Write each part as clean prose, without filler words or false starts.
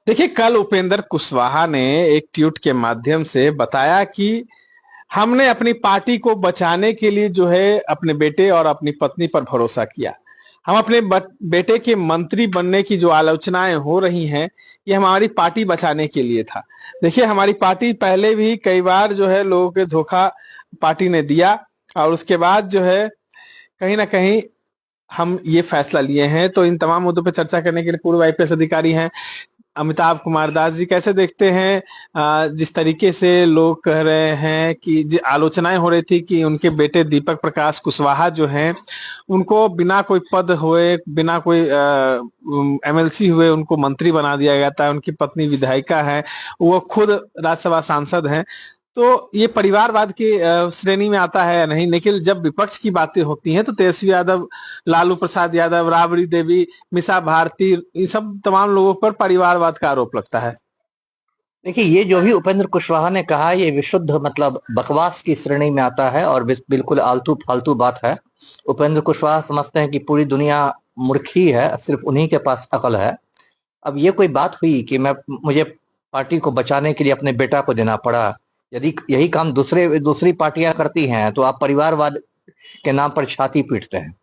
देखिए, कल उपेंद्र कुशवाहा ने एक ट्वीट के माध्यम से बताया कि हमने अपनी पार्टी को बचाने के लिए जो है अपने बेटे और अपनी पत्नी पर भरोसा किया। हम अपने बेटे के मंत्री बनने की जो आलोचनाएं हो रही हैं, ये हमारी पार्टी बचाने के लिए था। देखिए, हमारी पार्टी पहले भी कई बार जो है लोगों के धोखा पार्टी ने दिया, और उसके बाद जो है कहीं ना कहीं हम ये फैसला लिए हैं। तो इन तमाम मुद्दों पर चर्चा करने के लिए पूर्व आईपीएस अधिकारी हैं अमिताभ कुमार दास जी, कैसे देखते हैं जिस तरीके से लोग कह रहे हैं कि आलोचनाएं हो रही थी कि उनके बेटे दीपक प्रकाश कुशवाहा जो हैं उनको बिना कोई पद हुए, बिना कोई एमएलसी हुए उनको मंत्री बना दिया गया था। उनकी पत्नी विधायिका है, वो खुद राज्यसभा सांसद हैं। तो ये परिवारवाद की श्रेणी में आता है या नहीं? लेकिन जब विपक्ष की बातें होती हैं तो तेजस्वी यादव, लालू प्रसाद यादव, राबड़ी देवी, मिसा भारती, ये सब तमाम लोगों पर परिवारवाद का आरोप लगता है। देखिए, ये जो भी उपेंद्र कुशवाहा ने कहा, ये विशुद्ध मतलब बकवास की श्रेणी में आता है और बिल्कुल आलतू फालतू बात है। उपेंद्र कुशवाहा समझते हैं कि पूरी दुनिया मूर्खी है, सिर्फ उन्हीं के पास अकल है। अब ये कोई बात हुई कि मुझे पार्टी को बचाने के लिए अपने बेटा को देना पड़ा? यदि यही काम दूसरी पार्टियां करती हैं तो आप परिवारवाद के नाम पर छाती पीटते हैं।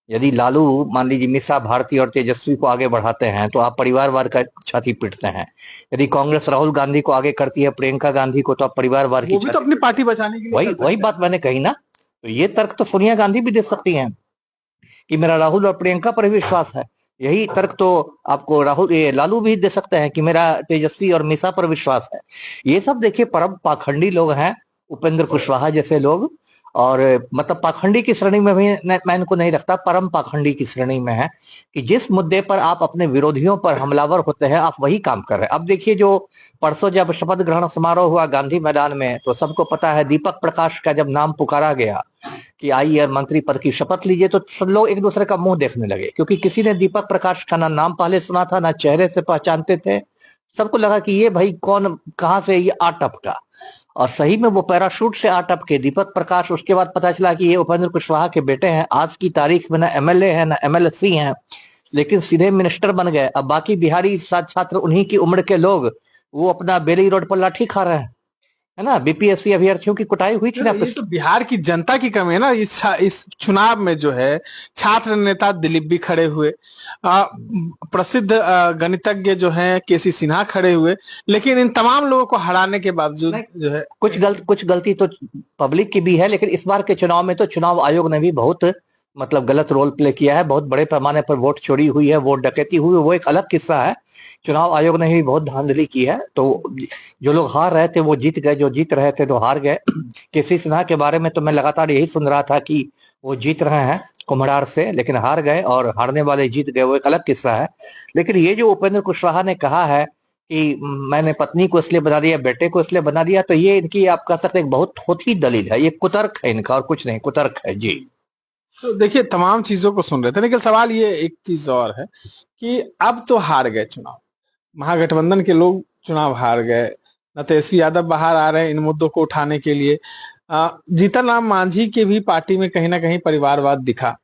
यदि लालू, मान लीजिए, मिसा भारती और तेजस्वी को आगे बढ़ाते हैं तो आप परिवारवाद का छाती पीटते हैं। यदि कांग्रेस राहुल गांधी को आगे करती है, प्रियंका गांधी को, तो आप परिवारवाद की वो भी तो अपनी पार्टी बचाने के लिए वही कर वही सकते हैं। बात मैंने कही ना। तो ये तर्क तो सोनिया गांधी भी दे सकती हैं कि मेरा राहुल और प्रियंका पर विश्वास है। यही तर्क तो आपको लालू भी दे सकते हैं कि मेरा तेजस्वी और मिसा पर विश्वास है। ये सब देखिए परम पाखंडी लोग हैं, उपेंद्र कुशवाहा जैसे लोग। और मतलब पाखंडी की श्रेणी में भी मैं इनको नहीं रखता, परम पाखंडी की श्रेणी में है कि जिस मुद्दे पर आप अपने विरोधियों पर हमलावर होते हैं, आप वही काम कर रहे हैं। अब देखिए, जो परसों जब शपथ ग्रहण समारोह हुआ गांधी मैदान में, तो सबको पता है दीपक प्रकाश का जब नाम पुकारा गया कि आइए मंत्री पद की शपथ लीजिए, तो सब लोग एक दूसरे का मुंह देखने लगे, क्योंकि किसी ने दीपक प्रकाश का ना नाम पहले सुना था, ना चेहरे से पहचानते थे। सबको लगा कि ये भाई कौन, कहां से ये आ टपका। और सही में वो पैराशूट से आ टपके दीपक प्रकाश। उसके बाद पता चला कि ये उपेंद्र कुशवाहा के बेटे हैं। आज की तारीख में ना एमएलए है ना एमएलसी हैं, लेकिन सीधे मिनिस्टर बन गए। अब बाकी बिहारी छात्र, उन्हीं की उम्र के लोग, वो अपना बेली रोड पर लाठी खा रहे हैं, है ना। बीपीएससी अभ्यर्थियों की कुटाई हुई थी ना ये तो बिहार की जनता की कमी है ना। इस चुनाव में जो है छात्र नेता दिलीप भी खड़े हुए, प्रसिद्ध गणितज्ञ जो हैं केसी सिन्हा खड़े हुए, लेकिन इन तमाम लोगों को हराने के बावजूद जो है कुछ गलती तो पब्लिक की भी है। लेकिन इस बार के चुनाव में तो चुनाव आयोग ने भी बहुत मतलब गलत रोल प्ले किया है। बहुत बड़े पैमाने पर वोट चोरी हुई है, वोट डकैती हुई है, वो एक अलग किस्सा है। चुनाव आयोग ने भी बहुत धांधली की है। तो जो लोग हार रहे थे वो जीत गए, जो जीत रहे थे तो हार गए। केसी सिन्हा के बारे में तो मैं लगातार यही सुन रहा था कि वो जीत रहे हैं कुम्हड़ार से, लेकिन हार गए, और हारने वाले जीत गए, वो एक अलग किस्सा है। लेकिन ये जो उपेंद्र कुशवाहा ने कहा है कि मैंने पत्नी को इसलिए बना दिया, बेटे को इसलिए बना दिया, तो ये इनकी, आप कह सकते हैं, बहुत थोथी दलील है। ये कुतर्क है इनका, और कुछ नहीं, कुतर्क है जी। तो देखिए, तमाम चीजों को सुन रहे थे, लेकिन सवाल ये एक चीज और है कि अब तो हार गए चुनाव, महागठबंधन के लोग चुनाव हार गए, न तेजस्वी यादव बाहर आ रहे हैं इन मुद्दों को उठाने के लिए। जीतन राम मांझी के भी पार्टी में कहीं ना कहीं परिवारवाद दिखा,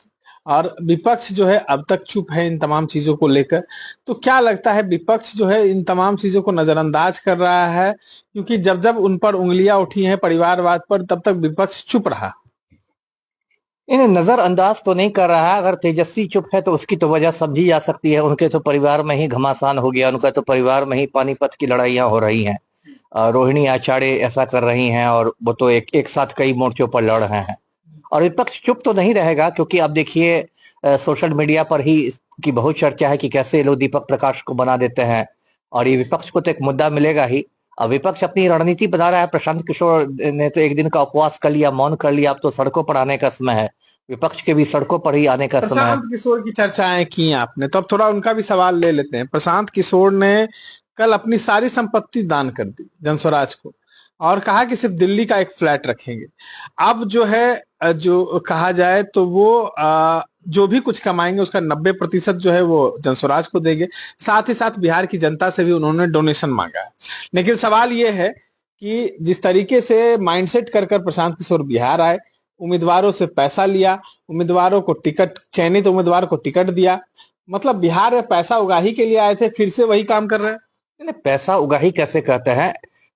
और विपक्ष जो है अब तक चुप है इन तमाम चीजों को लेकर। तो क्या लगता है, विपक्ष जो है इन तमाम चीजों को नजरअंदाज कर रहा है? क्योंकि जब जब उन पर उंगलियां उठी हैं परिवारवाद पर, तब तक विपक्ष चुप रहा। इन्हें नजरअंदाज तो नहीं कर रहा है। अगर तेजस्वी चुप है तो उसकी तो वजह समझी जा सकती है, उनके तो परिवार में ही घमासान हो गया, उनका तो परिवार में ही पानीपत की लड़ाइयां हो रही हैं। रोहिणी आचार्य ऐसा कर रही हैं, और वो तो एक साथ कई मोर्चों पर लड़ रहे हैं। और विपक्ष चुप तो नहीं रहेगा, क्योंकि अब देखिए, सोशल मीडिया पर ही की बहुत चर्चा है कि कैसे ये लोग दीपक प्रकाश को बना देते हैं, और ये विपक्ष को तो एक मुद्दा मिलेगा ही। अब विपक्ष अपनी रणनीति बना रहा है। प्रशांत किशोर ने तो एक दिन का उपवास कर लिया, मौन कर लिया। अब तो सड़कों पर आने का समय है, विपक्ष के भी सड़कों पर ही आने का समय है। प्रशांत किशोर की चर्चाएं की आपने, तो अब थोड़ा उनका भी सवाल ले लेते हैं। प्रशांत किशोर ने कल अपनी सारी संपत्ति दान कर दी जनस्वराज को, और कहा कि सिर्फ दिल्ली का एक फ्लैट रखेंगे। अब जो है जो कहा जाए तो वो जो भी कुछ कमाएंगे उसका 90% जो है वो जनस्वराज को देंगे। साथ ही साथ बिहार की जनता से भी उन्होंने डोनेशन मांगा है। लेकिन सवाल ये है कि जिस तरीके से माइंडसेट कर कर प्रशांत किशोर बिहार आए, उम्मीदवारों से पैसा लिया, उम्मीदवारों को टिकट, चयनित उम्मीदवार को टिकट दिया, मतलब बिहार में पैसा उगाही के लिए आए थे, फिर से वही काम कर रहे हैं। नहीं, पैसा उगाही कैसे कहते हैं?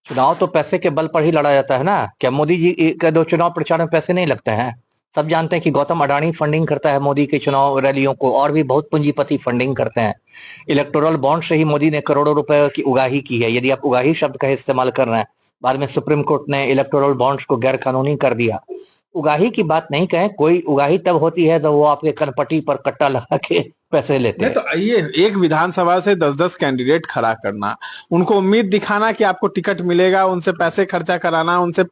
चुनाव तो पैसे के बल पर ही लड़ा जाता है ना। क्या मोदी जी के दो चुनाव प्रचार में पैसे नहीं लगते हैं? सब जानते हैं कि गौतम अडानी फंडिंग करता है मोदी के चुनाव रैलियों को, और भी बहुत पूंजीपति फंडिंग करते हैं। इलेक्टोरल बॉन्ड से ही मोदी ने करोड़ों रुपए की उगाही की है। यदि आप उगाही शब्द का इस्तेमाल कर रहे हैं, बाद में सुप्रीम कोर्ट ने इलेक्टोरल बॉन्ड्स को गैर कानूनी कर दिया। उगाही की बात नहीं कहें, कोई उगाही तब होती है जब वो आपके कनपटी पर कट्टा लगा के पैसे लेते नहीं हैं। तो ये एक विधानसभा से 10-10 कैंडिडेट खड़ा करना, उनको उम्मीद दिखाना कि आपको टिकट मिलेगा, उनसे पैसे खर्चा कराना, उनसे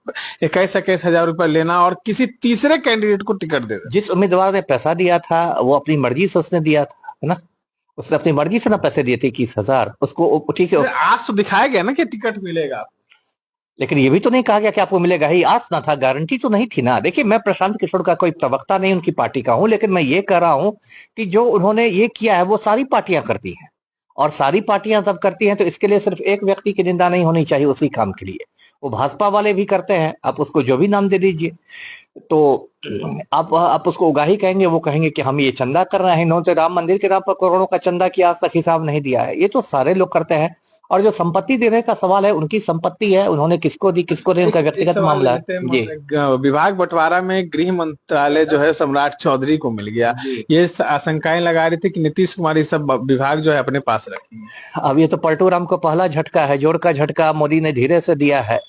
21-21 हजार रुपए लेना और किसी तीसरे कैंडिडेट को टिकट दे देना। जिस उम्मीदवार ने पैसा दिया था वो अपनी मर्जी से उसने दिया था, है ना। उसने अपनी मर्जी से ना पैसे दिए थे 21,000, उसको ठीक है। आज तो दिखाया गया ना कि टिकट मिलेगा। लेकिन ये भी तो नहीं कहा गया कि आपको मिलेगा ही, आस ना था, गारंटी तो नहीं थी ना। देखिए, मैं प्रशांत किशोर का कोई प्रवक्ता नहीं उनकी पार्टी का हूं, लेकिन मैं ये कह रहा हूं कि जो उन्होंने ये किया है वो सारी पार्टियां करती हैं, और सारी पार्टियां जब करती हैं तो इसके लिए सिर्फ एक व्यक्ति की निंदा नहीं होनी चाहिए उसी काम के लिए। वो भाजपा वाले भी करते हैं, आप उसको जो भी नाम दे दीजिए। तो आप उसको उगाही कहेंगे, वो कहेंगे कि हम ये चंदा कर रहे हैं, इन्होंने राम मंदिर के नाम पर करोड़ों का चंदा किया, आज तक हिसाब नहीं दिया है। ये तो सारे लोग करते हैं। और जो संपत्ति देने का सवाल है, उनकी संपत्ति है, उन्होंने किसको दी किसको नहीं, उनका व्यक्तिगत मामला है। जी, विभाग बंटवारा में गृह मंत्रालय जो है सम्राट चौधरी को मिल गया। ये आशंकाएं लगा रही थी कि नीतीश कुमार ये सब विभाग जो है अपने पास रखेंगे। अब ये तो पलटू राम को पहला झटका है, जोर का झटका मोदी ने धीरे से दिया है।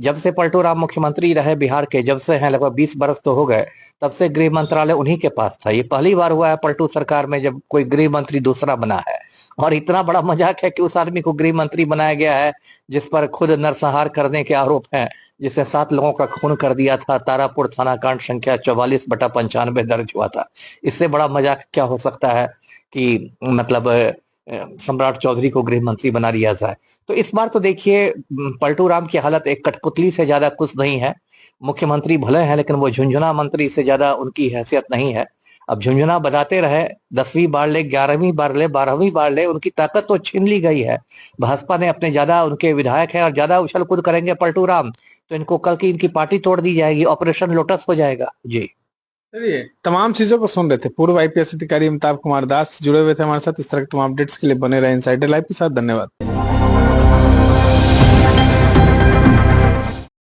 जब से पलटू राम मुख्यमंत्री रहे बिहार के, जब से हैं, लगभग 20 बरस तो हो गए, तब से गृह मंत्रालय उन्हीं के पास था। ये पहली बार हुआ है पलटू सरकार में जब कोई गृह मंत्री दूसरा बना है। और इतना बड़ा मजाक है कि उस आदमी को गृह मंत्री बनाया गया है जिस पर खुद नरसंहार करने के आरोप हैं, जिसने 7 लोगों का खून कर दिया था। तारापुर थाना कांड संख्या 44/95 दर्ज हुआ था। इससे बड़ा मजाक क्या हो सकता है कि मतलब सम्राट चौधरी को गृह मंत्री बना दिया जाए। तो इस बार तो देखिए, पलटू राम की हालत एक कठपुतली से ज्यादा कुछ नहीं है। मुख्यमंत्री भले हैं, लेकिन वो झुंझुना मंत्री से ज्यादा उनकी हैसियत नहीं है। अब झुंझुना बजाते रहे, 10वीं बार ले, 11वीं बार ले, 12वीं बार ले, उनकी ताकत तो छीन ली गई है। भाजपा ने अपने ज्यादा, उनके विधायक हैं और ज्यादा उछल कूद करेंगे पलटू राम, तो इनको कल की इनकी पार्टी तोड़ दी जाएगी, ऑपरेशन लोटस हो जाएगा। जी, चलिए, तमाम चीजों को सुन रहे थे पूर्व आईपीएस अधिकारी अमिताभ कुमार दास जुड़े हुए थे हमारे साथ। इस तरह के तमाम अपडेट्स के लिए बने रहे इनसाइडर लाइव के साथ। धन्यवाद।